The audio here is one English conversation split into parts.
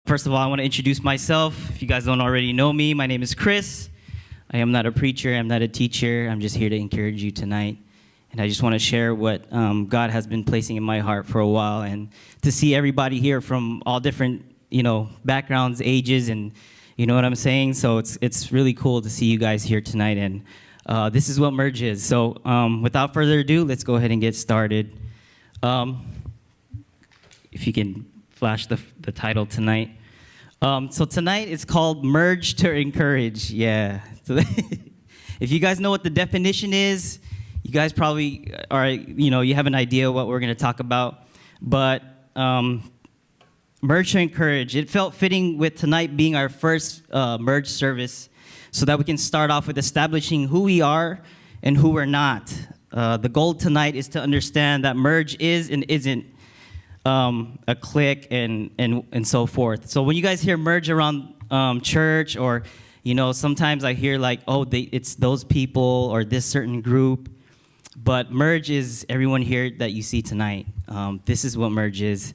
First of all, I want to introduce myself. If you guys don't already know me, my name is Chris. I am not a preacher. I'm not a teacher. I'm just here to encourage you tonight. And I just want to share what God has been placing in my heart for a while, and to see everybody here from all different, backgrounds, ages, and you know what I'm saying? So it's really cool to see you guys here tonight, and this is what Merge is. So without further ado, let's go ahead and get started. If you can flash the title tonight. So tonight it's called Merge to Encourage. Yeah. So if you guys know what the definition is, you guys probably are, you have an idea what we're going to talk about. But Merge to Encourage, it felt fitting with tonight being our first Merge service, so that we can start off with establishing who we are and who we're not. The goal tonight is to understand that Merge is and isn't a clique and so forth. So when you guys hear Merge around church, or sometimes I hear like, it's those people or this certain group, but Merge is everyone here that you see tonight. This is what Merge is.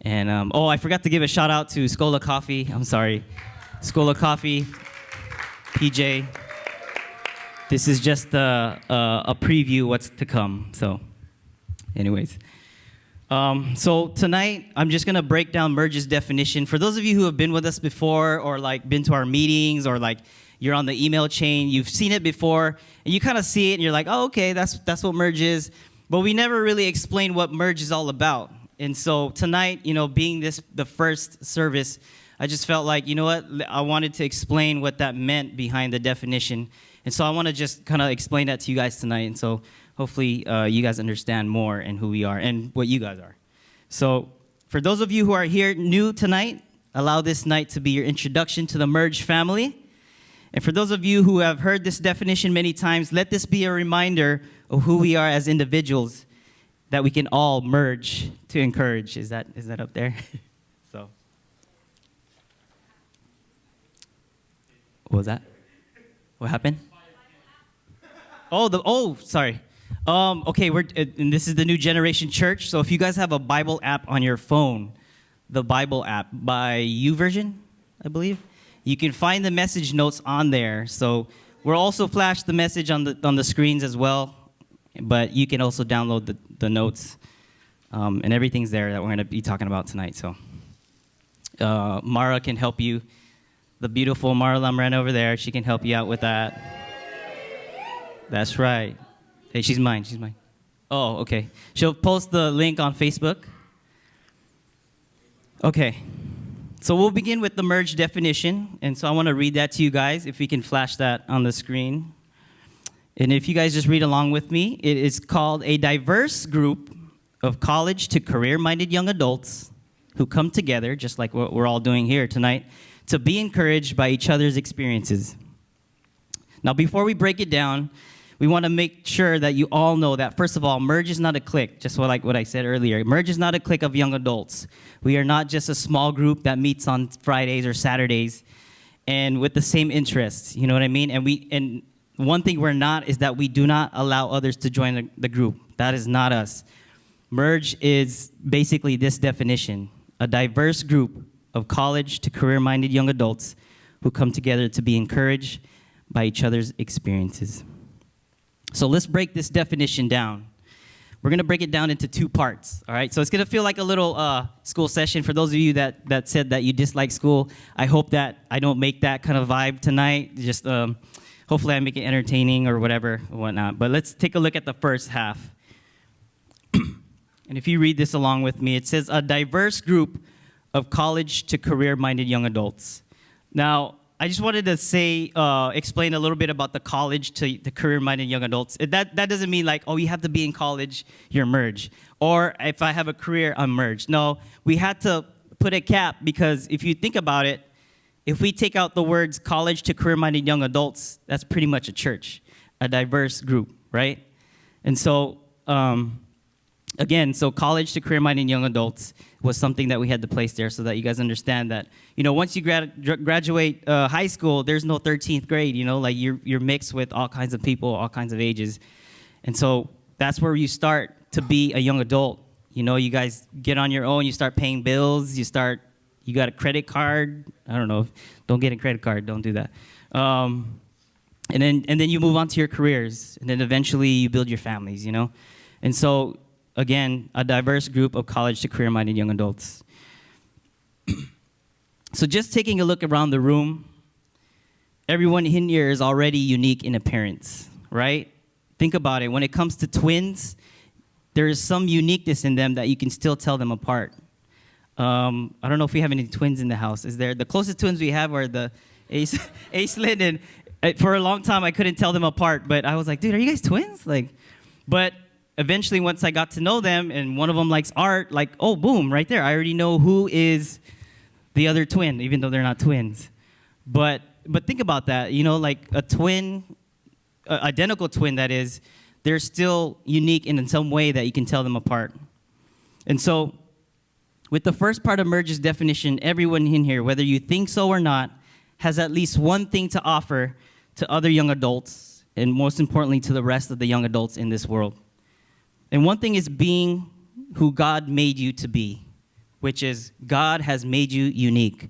And I forgot to give a shout out to Schola Coffee. I'm sorry, Schola Coffee, PJ. This is just a preview what's to come. So, anyways. So tonight, I'm just going to break down Merge's definition. For those of you who have been with us before, or like been to our meetings, or like you're on the email chain, you've seen it before, and you kind of see it, and you're like, oh, okay, that's what Merge is. But we never really explained what Merge is all about. And so tonight, being the first service, I just felt like, I wanted to explain what that meant behind the definition. And so I want to just kind of explain that to you guys tonight. And so hopefully you guys understand more and who we are and what you guys are. So for those of you who are here new tonight, allow this night to be your introduction to the Merge family. And for those of you who have heard this definition many times, let this be a reminder of who we are as individuals, that we can all merge to encourage. Is that up there? So, what was that? What happened? Sorry. Okay, and this is the New Generation Church. So if you guys have a Bible app on your phone, the Bible app by YouVersion, I believe, you can find the message notes on there. So we'll also flash the message on the screens as well, but you can also download the notes, and everything's there that we're going to be talking about tonight. So Mara can help you. The beautiful Mara Lamorena over there, she can help you out with that. That's right. Hey, she's mine. Oh, okay. She'll post the link on Facebook. Okay. So we'll begin with the Merge definition. And so I want to read that to you guys, if we can flash that on the screen. And if you guys just read along with me, it is called a diverse group of college to career-minded young adults who come together, just like what we're all doing here tonight, to be encouraged by each other's experiences. Now, before we break it down, we want to make sure that you all know that, first of all, Merge is not a clique, just like what I said earlier. Merge is not a clique of young adults. We are not just a small group that meets on Fridays or Saturdays and with the same interests, you know what I mean? And one thing we're not is that we do not allow others to join the group. That is not us. Merge is basically this definition: a diverse group of college to career-minded young adults who come together to be encouraged by each other's experiences. So let's break this definition down. We're going to break it down into two parts, all right? So it's going to feel like a little school session. For those of you that said that you dislike school, I hope that I don't make that kind of vibe tonight. Just hopefully I make it entertaining or whatever, or whatnot. But let's take a look at the first half. And if you read this along with me, it says a diverse group of college to career-minded young adults. Now, I just wanted to explain a little bit about the college to the career-minded young adults. That doesn't mean like, you have to be in college, you're Merge. Or if I have a career, I'm Merge. No, we had to put a cap, because if you think about it, if we take out the words college to career-minded young adults, that's pretty much a church, a diverse group, right? And so, so college to career-minded young adults was something that we had to place there, so that you guys understand that, once you graduate high school, there's no 13th grade, like you're mixed with all kinds of people, all kinds of ages. And so that's where you start to be a young adult. You guys get on your own, you start paying bills, you start, You got a credit card. I don't know. Don't get a credit card. Don't do that. And then you move on to your careers, and then eventually you build your families, you know? And so, again, a diverse group of college to career-minded young adults. So just taking a look around the room, everyone in here is already unique in appearance, right? Think about it. When it comes to twins, there is some uniqueness in them that you can still tell them apart. I don't know if we have any twins in the house. Is there? The closest twins we have are the Aislinn, and for a long time I couldn't tell them apart. But I was like, dude, are you guys twins? But eventually, once I got to know them, and one of them likes art, oh, boom, right there. I already know who is the other twin, even though they're not twins. But think about that. You know, like a twin, identical twin, that is, they're still unique in some way that you can tell them apart. And so, with the first part of Merge's definition, everyone in here, whether you think so or not, has at least one thing to offer to other young adults, and most importantly, to the rest of the young adults in this world. And one thing is being who God made you to be, which is God has made you unique.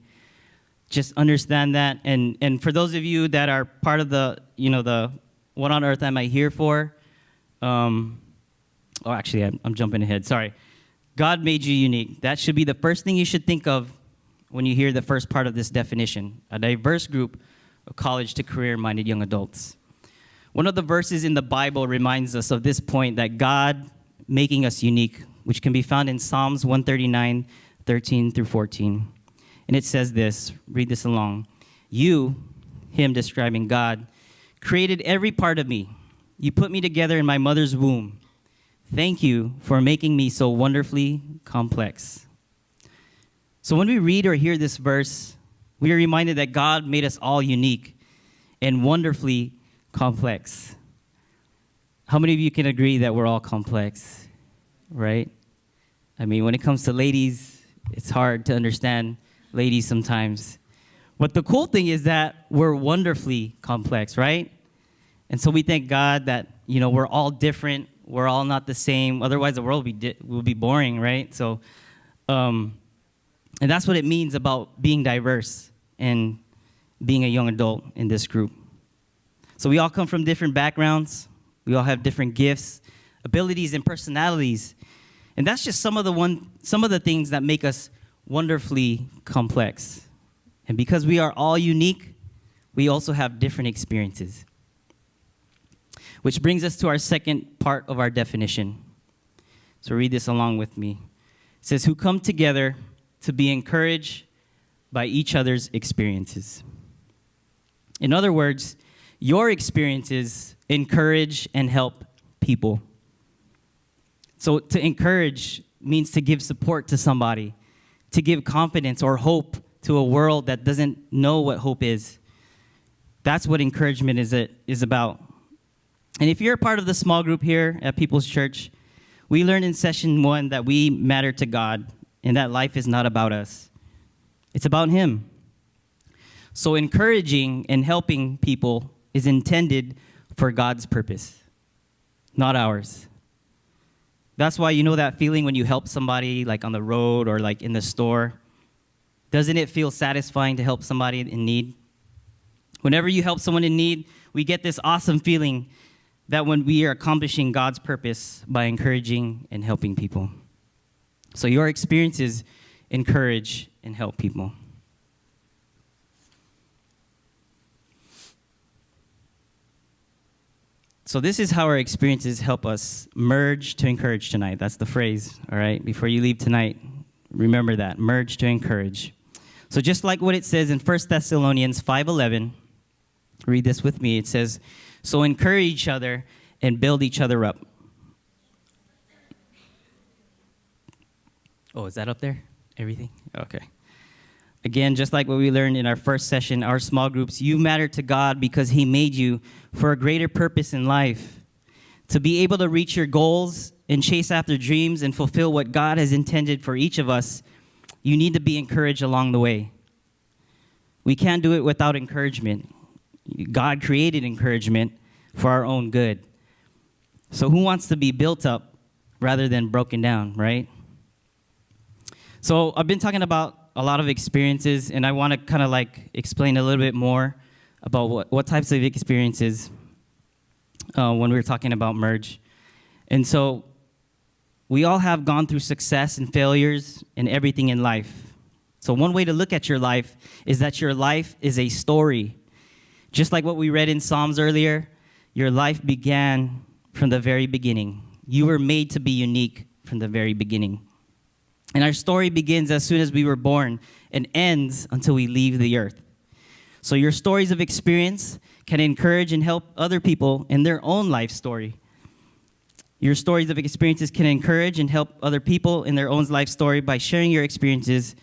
Just understand that. And for those of you that are part of the What on Earth Am I Here For? I'm jumping ahead. Sorry. God made you unique. That should be the first thing you should think of when you hear the first part of this definition. A diverse group of college to career-minded young adults. One of the verses in the Bible reminds us of this point, that God making us unique, which can be found in Psalms 139, 13 through 14. And it says this, read this along. You, him describing God, created every part of me. You put me together in my mother's womb. Thank you for making me so wonderfully complex. So when we read or hear this verse, we are reminded that God made us all unique and wonderfully complex. How many of you can agree that we're all complex, right? I mean, when it comes to ladies, it's hard to understand ladies sometimes. But the cool thing is that we're wonderfully complex, right? And so we thank God that, we're all different. We're all not the same. Otherwise, the world will be boring, right? So, and that's what it means about being diverse and being a young adult in this group. So we all come from different backgrounds. We all have different gifts, abilities, and personalities. And that's just some of the things that make us wonderfully complex. And because we are all unique, we also have different experiences. Which brings us to our second part of our definition. So read this along with me. It says, who come together to be encouraged by each other's experiences. In other words, your experiences encourage and help people. So to encourage means to give support to somebody, to give confidence or hope to a world that doesn't know what hope is. That's what encouragement is about. And if you're a part of the small group here at People's Church, we learned in session 1 that we matter to God and that life is not about us. It's about Him. So encouraging and helping people is intended for God's purpose, not ours. That's why that feeling when you help somebody like on the road or like in the store. Doesn't it feel satisfying to help somebody in need? Whenever you help someone in need, we get this awesome feeling that when we are accomplishing God's purpose by encouraging and helping people. So your experiences encourage and help people. So this is how our experiences help us merge to encourage tonight. That's the phrase, all right? Before you leave tonight, remember that, merge to encourage. So just like what it says in 1 Thessalonians 5:11, read this with me. It says, so encourage each other and build each other up. Oh, is that up there? Everything? Okay. Again, just like what we learned in our first session, our small groups, you matter to God because He made you for a greater purpose in life. To be able to reach your goals and chase after dreams and fulfill what God has intended for each of us, you need to be encouraged along the way. We can't do it without encouragement. God created encouragement for our own good. So who wants to be built up rather than broken down, right? So I've been talking about a lot of experiences, and I want to kind of like explain a little bit more about what types of experiences when we're talking about Merge. And so we all have gone through success and failures and everything in life. So one way to look at your life is that your life is a story. Just like what we read in Psalms earlier, your life began from the very beginning. You were made to be unique from the very beginning. And our story begins as soon as we were born and ends until we leave the earth. So your stories of experience can encourage and help other people in their own life story. Your stories of experiences can encourage and help other people in their own life story by sharing your experiences,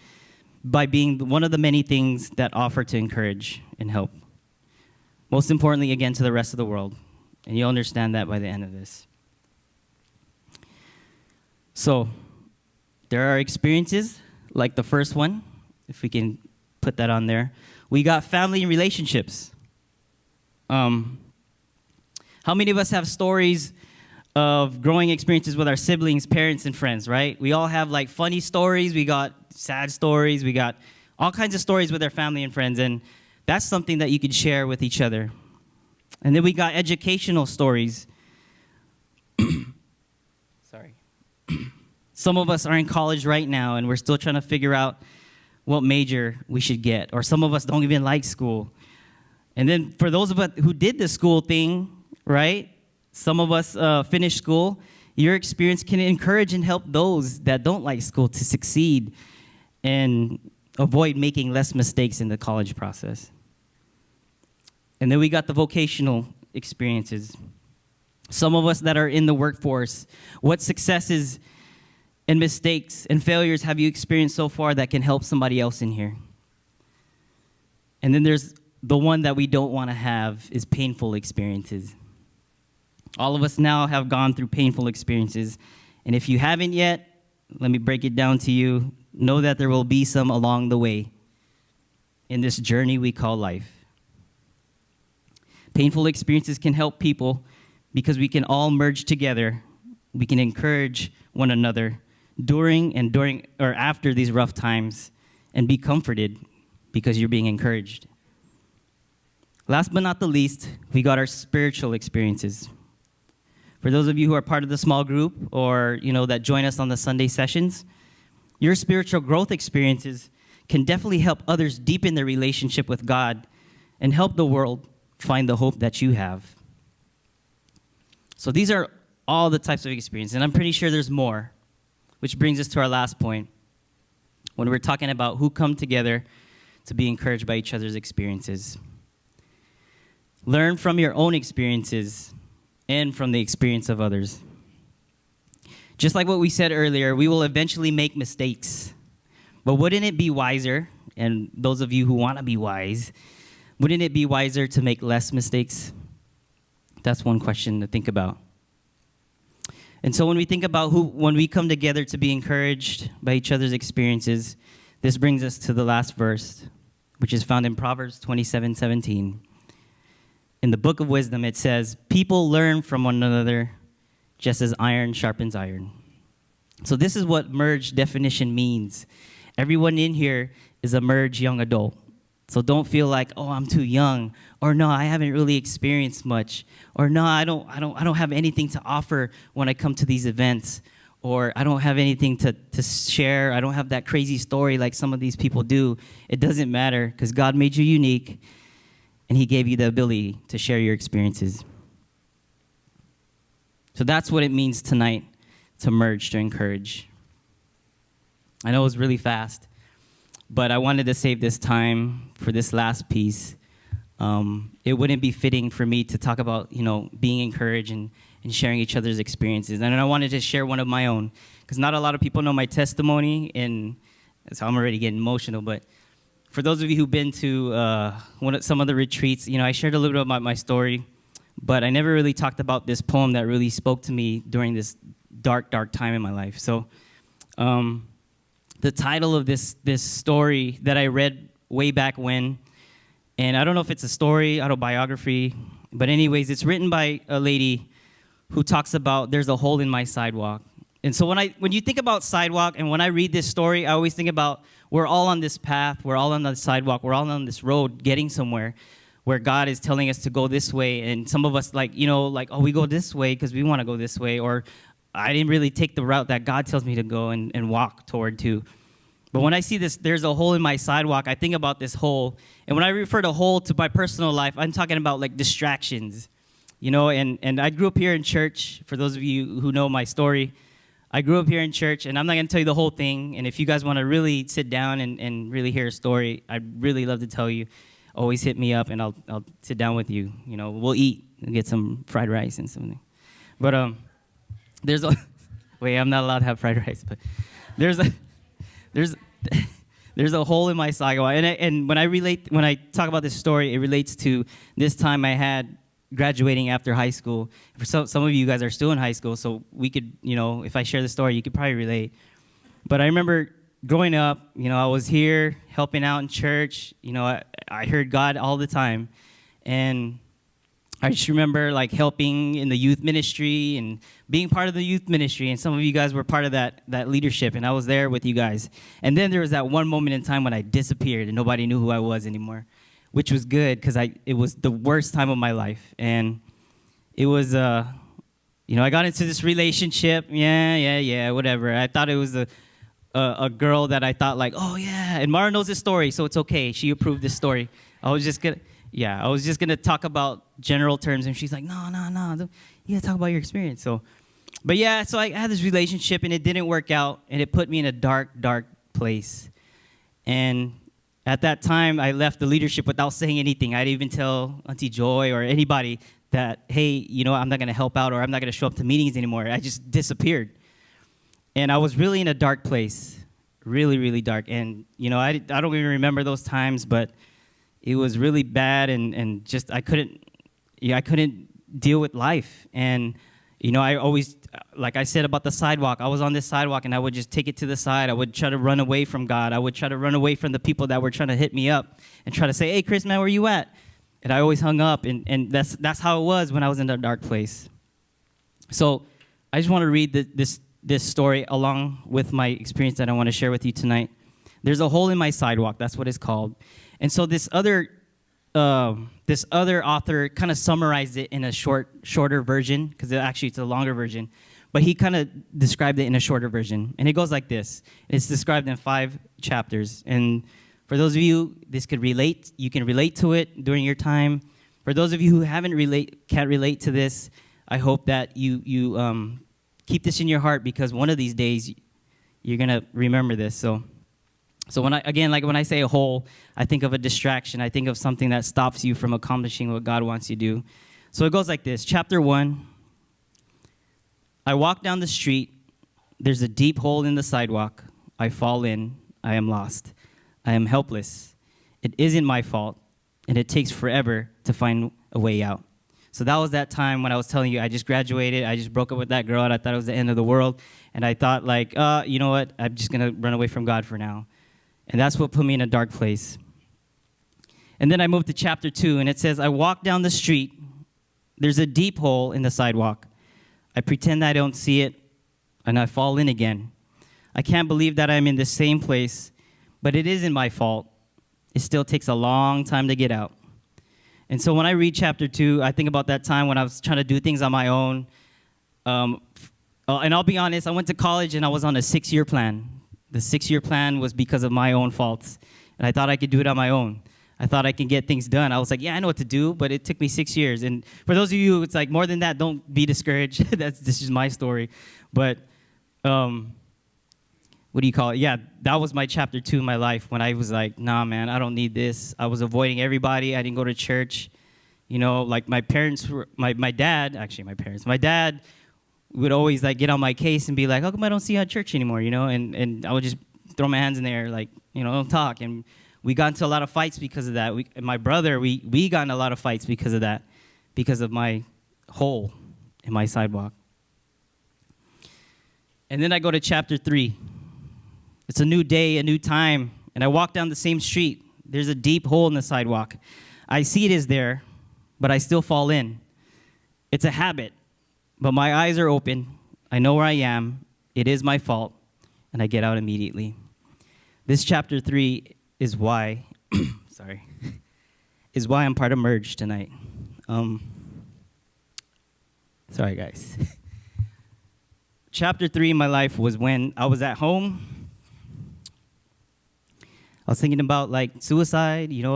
by being one of the many things that offer to encourage and help. Most importantly, again, to the rest of the world. And you'll understand that by the end of this. So, there are experiences, like the first one, if we can put that on there. We got family and relationships. How many of us have stories of growing experiences with our siblings, parents, and friends, right? We all have like funny stories, we got sad stories, we got all kinds of stories with our family and friends, and that's something that you could share with each other. And then we got educational stories. Sorry. Some of us are in college right now, and we're still trying to figure out what major we should get. Or some of us don't even like school. And then for those of us who did the school thing, right? Some of us finished school. Your experience can encourage and help those that don't like school to succeed and avoid making less mistakes in the college process. And then we got the vocational experiences. Some of us that are in the workforce, what successes and mistakes and failures have you experienced so far that can help somebody else in here? And then there's the one that we don't want to have is painful experiences. All of us now have gone through painful experiences. And if you haven't yet, let me break it down to you. Know that there will be some along the way in this journey we call life. Painful experiences can help people because we can all merge together. We can encourage one another during or after these rough times and be comforted because you're being encouraged. Last but not the least, we got our spiritual experiences. For those of you who are part of the small group or, that join us on the Sunday sessions, your spiritual growth experiences can definitely help others deepen their relationship with God and help the world find the hope that you have. So these are all the types of experiences, and I'm pretty sure there's more, which brings us to our last point when we're talking about who come together to be encouraged by each other's experiences. Learn from your own experiences and from the experience of others. Just like what we said earlier, we will eventually make mistakes. But wouldn't it be wiser, and those of you who want to be wise, wouldn't it be wiser to make less mistakes? That's one question to think about. And so when we think about when we come together to be encouraged by each other's experiences, this brings us to the last verse, which is found in Proverbs 27:17. In the book of wisdom, it says, people learn from one another just as iron sharpens iron. So this is what merge definition means. Everyone in here is a merge young adult. So don't feel like, oh, I'm too young, or no, I haven't really experienced much, or no, I don't have anything to offer when I come to these events, or I don't have anything to share. I don't have that crazy story like some of these people do. It doesn't matter because God made you unique, and He gave you the ability to share your experiences. So that's what it means tonight to merge, to encourage. I know it was really fast, but I wanted to save this time for this last piece. It wouldn't be fitting for me to talk about, being encouraged and sharing each other's experiences. And I wanted to share one of my own, because not a lot of people know my testimony, and so I'm already getting emotional. But for those of you who've been to some of the retreats, I shared a little bit about my story, but I never really talked about this poem that really spoke to me during this dark, dark time in my life. So the title of this story that I read way back when, and I don't know if it's a story, autobiography, but anyways, it's written by a lady who talks about there's a hole in my sidewalk. And so when you think about sidewalk, and when I read this story, I always think about we're all on this path, we're all on the sidewalk, we're all on this road getting somewhere where God is telling us to go this way. And some of us oh, we go this way because we want to go this way, or I didn't really take the route that God tells me to go and walk toward too. But when I see this, there's a hole in my sidewalk, I think about this hole. And when I refer to hole to my personal life, I'm talking about like distractions, and I grew up here in church. For those of you who know my story, I grew up here in church, and I'm not going to tell you the whole thing. And if you guys want to really sit down and really hear a story, I'd really love to tell you. Always hit me up, and I'll sit down with you. We'll eat and get some fried rice and something. But there's a wait, I'm not allowed to have fried rice, but there's a hole in my sidewalk. And when I talk about this story, it relates to this time I had graduating after high school. For some of you guys are still in high school, so we could, if I share the story, you could probably relate. But I remember growing up, I was here helping out in church. I heard God all the time. And I just remember like helping in the youth ministry and being part of the youth ministry. And some of you guys were part of that leadership, and I was there with you guys. And then there was that one moment in time when I disappeared and nobody knew who I was anymore, which was good because it was the worst time of my life. And it was, I got into this relationship. Yeah, whatever. I thought it was a girl that I thought like, oh yeah. And Mara knows this story, so it's okay. She approved this story. I was just gonna talk about general terms, and she's like, no, you gotta talk about your experience. So I had this relationship, and it didn't work out, and it put me in a dark place. And at that time, I left the leadership without saying anything. I didn't even tell Auntie Joy or anybody that, hey, I'm not gonna help out, or I'm not gonna show up to meetings anymore. I just disappeared. And I was really in a dark place, really, really dark. And, I don't even remember those times, but it was really bad, and just I couldn't deal with life. And, I always, like I said about the sidewalk, I was on this sidewalk, and I would just take it to the side. I would try to run away from God. I would try to run away from the people that were trying to hit me up and try to say, hey, Chris, man, where you at? And I always hung up, and that's how it was when I was in a dark place. So I just want to read this story along with my experience that I want to share with you tonight. There's a hole in my sidewalk. That's what it's called. And so this other author kind of summarized it in a shorter version, because it's a longer version. But he kind of described it in a shorter version. And it goes like this. It's described in 5 chapters. And for those of you, this could relate. You can relate to it during your time. For those of you who can't relate to this, I hope that you keep this in your heart, because one of these days you're going to remember this. So when I say a hole, I think of a distraction. I think of something that stops you from accomplishing what God wants you to do. So it goes like this. Chapter 1. I walk down the street. There's a deep hole in the sidewalk. I fall in. I am lost. I am helpless. It isn't my fault, and it takes forever to find a way out. So that was that time when I was telling you I just graduated. I just broke up with that girl, and I thought it was the end of the world. And I thought, like, you know what? I'm just going to run away from God for now. And that's what put me in a dark place. And then I moved to chapter 2, and it says, I walk down the street. There's a deep hole in the sidewalk. I pretend I don't see it, and I fall in again. I can't believe that I'm in the same place, but it isn't my fault. It still takes a long time to get out. And so when I read chapter 2, I think about that time when I was trying to do things on my own. And I'll be honest, I went to college, and I was on a 6-year plan. The 6-year plan was because of my own faults, and I thought I could do it on my own. I thought I could get things done. I was like, yeah, I know what to do, but it took me 6 years. And for those of you, it's like more than that, don't be discouraged. This is my story. But what do you call it? Yeah, that was my chapter 2 in my life when I was like, nah, man, I don't need this. I was avoiding everybody. I didn't go to church. Like my parents, my dad would always like get on my case and be like, how come I don't see you at church anymore, And I would just throw my hands in the air like, don't talk. And we got into a lot of fights because of that. My brother, we got in a lot of fights because of that, because of my hole in my sidewalk. And then I go to chapter 3. It's a new day, a new time, and I walk down the same street. There's a deep hole in the sidewalk. I see it is there, but I still fall in. It's a habit, but my eyes are open. I know where I am, It is my fault, and I get out immediately. This chapter 3 is why, is why I'm part of Merge tonight. Sorry, guys. Chapter 3 in my life was when I was at home. I was thinking about like suicide, I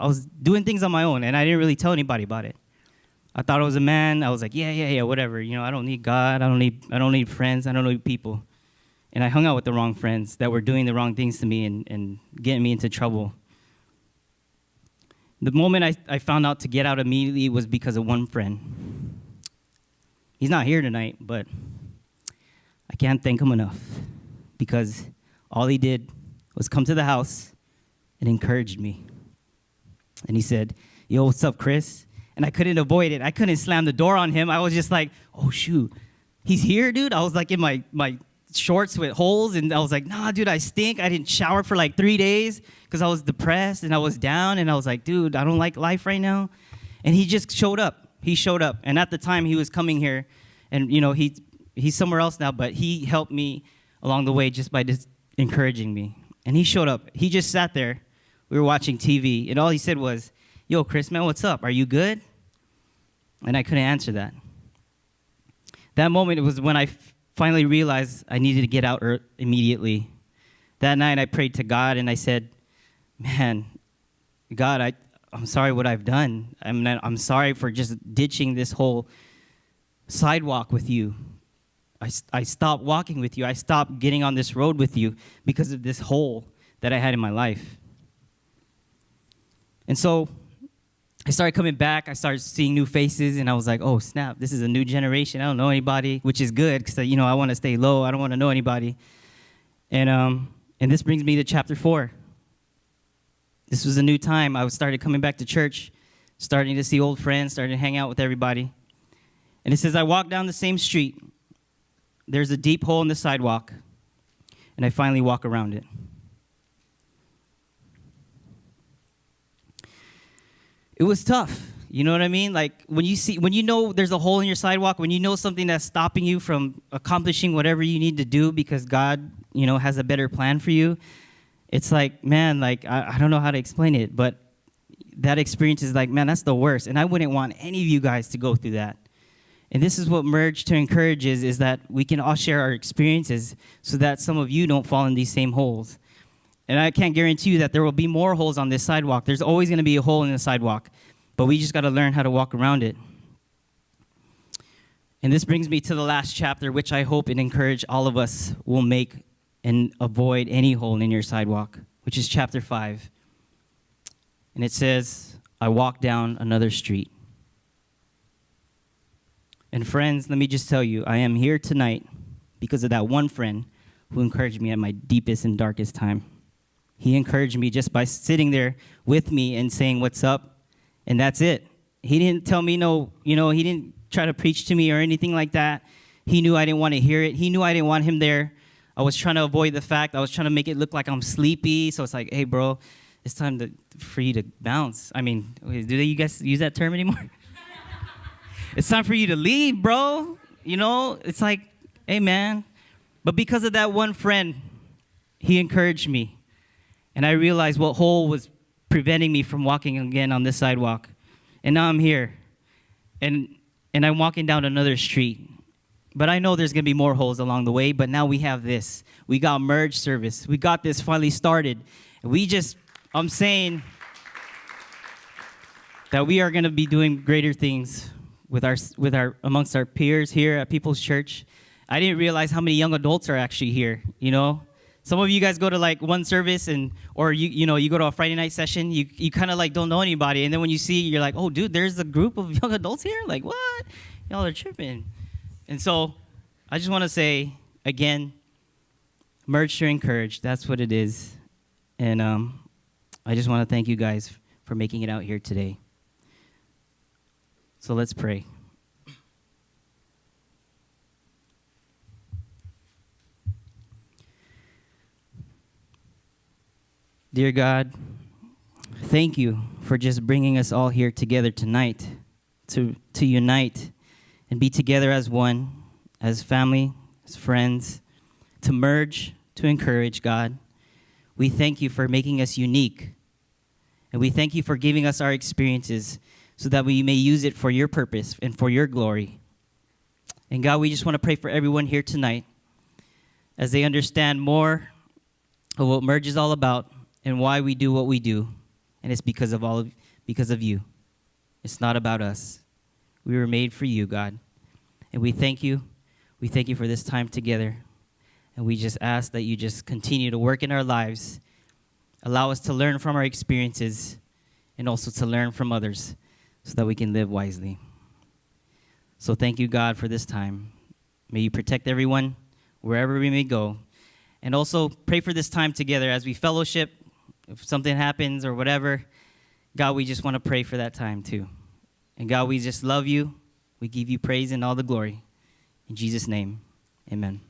was doing things on my own, and I didn't really tell anybody about it. I thought I was a man. I was like, yeah, whatever. I don't need God. I don't need friends. I don't need people. And I hung out with the wrong friends that were doing the wrong things to me and getting me into trouble. The moment I found out to get out immediately was because of one friend. He's not here tonight, but I can't thank him enough, because all he did was come to the house and encouraged me. And he said, "Yo, what's up, Chris?" And I couldn't avoid it. I couldn't slam the door on him. I was just like, oh, shoot, he's here, dude? I was like in my shorts with holes, and I was like, nah, dude, I stink. I didn't shower for like 3 days because I was depressed and I was down, and I was like, dude, I don't like life right now. And he just showed up. He showed up. And at the time, he was coming here, and, he's somewhere else now, but he helped me along the way just by just encouraging me. And he showed up. He just sat there. We were watching TV, and all he said was, "Yo, Chris, man, what's up? Are you good?" And I couldn't answer that. That moment, it was when I finally realized I needed to get out immediately. That night, I prayed to God, and I said, man, God, I'm sorry what I've done. I'm sorry for just ditching this whole sidewalk with you. I stopped walking with you. I stopped getting on this road with you because of this hole that I had in my life. And so I started coming back. I started seeing new faces, and I was like, oh, snap, this is a new generation. I don't know anybody, which is good because, I want to stay low. I don't want to know anybody. And this brings me to chapter 4. This was a new time. I started coming back to church, starting to see old friends, starting to hang out with everybody. And it says, I walked down the same street. There's a deep hole in the sidewalk, and I finally walk around it. It was tough. You know what I mean? Like when you know there's a hole in your sidewalk, when you know something that's stopping you from accomplishing whatever you need to do because God, has a better plan for you. It's like, man, I don't know how to explain it, but that experience is like, man, that's the worst. And I wouldn't want any of you guys to go through that. And this is what Merge to encourage is that we can all share our experiences so that some of you don't fall in these same holes. And I can't guarantee you that there will be more holes on this sidewalk. There's always going to be a hole in the sidewalk, but we just got to learn how to walk around it. And this brings me to the last chapter, which I hope and encourage all of us will make and avoid any hole in your sidewalk, which is chapter 5. And it says, I walked down another street. And friends, let me just tell you, I am here tonight because of that one friend who encouraged me at my deepest and darkest time. He encouraged me just by sitting there with me and saying, what's up? And that's it. He didn't tell me he didn't try to preach to me or anything like that. He knew I didn't want to hear it. He knew I didn't want him there. I was trying to avoid the fact. I was trying to make it look like I'm sleepy. So it's like, hey, bro, it's time for you to bounce. I mean, do you guys use that term anymore? It's time for you to leave, bro. It's like, hey, man. But because of that one friend, he encouraged me. And I realized what hole was preventing me from walking again on this sidewalk. And now I'm here. And I'm walking down another street. But I know there's going to be more holes along the way. But now we have this. We got Merge service. We got this finally started. I'm saying that we are going to be doing greater things amongst our peers here at People's Church. I didn't realize how many young adults are actually here, Some of you guys go to like one service or you go to a Friday night session, you kind of like don't know anybody, and then when you see, you're like, oh dude, there's a group of young adults here? Like what? Y'all are tripping. And so I just want to say again, Merge to encourage, that's what it is. And I just want to thank you guys for making it out here today. So let's pray. Dear God, thank you for just bringing us all here together tonight to unite and be together as one, as family, as friends. to merge, to encourage, God. We thank you for making us unique. And we thank you for giving us our experiences so that we may use it for your purpose and for your glory. And God, we just want to pray for everyone here tonight as they understand more of what Merge is all about and why we do what we do. And it's because of you. It's not about us. We were made for you, God. And we thank you. We thank you for this time together. And we just ask that you just continue to work in our lives. Allow us to learn from our experiences and also to learn from others so that we can live wisely. So thank you, God, for this time. May you protect everyone wherever we may go. And also pray for this time together as we fellowship. If something happens or whatever, God, we just want to pray for that time too. And God, we just love you. We give you praise and all the glory. In Jesus' name, amen.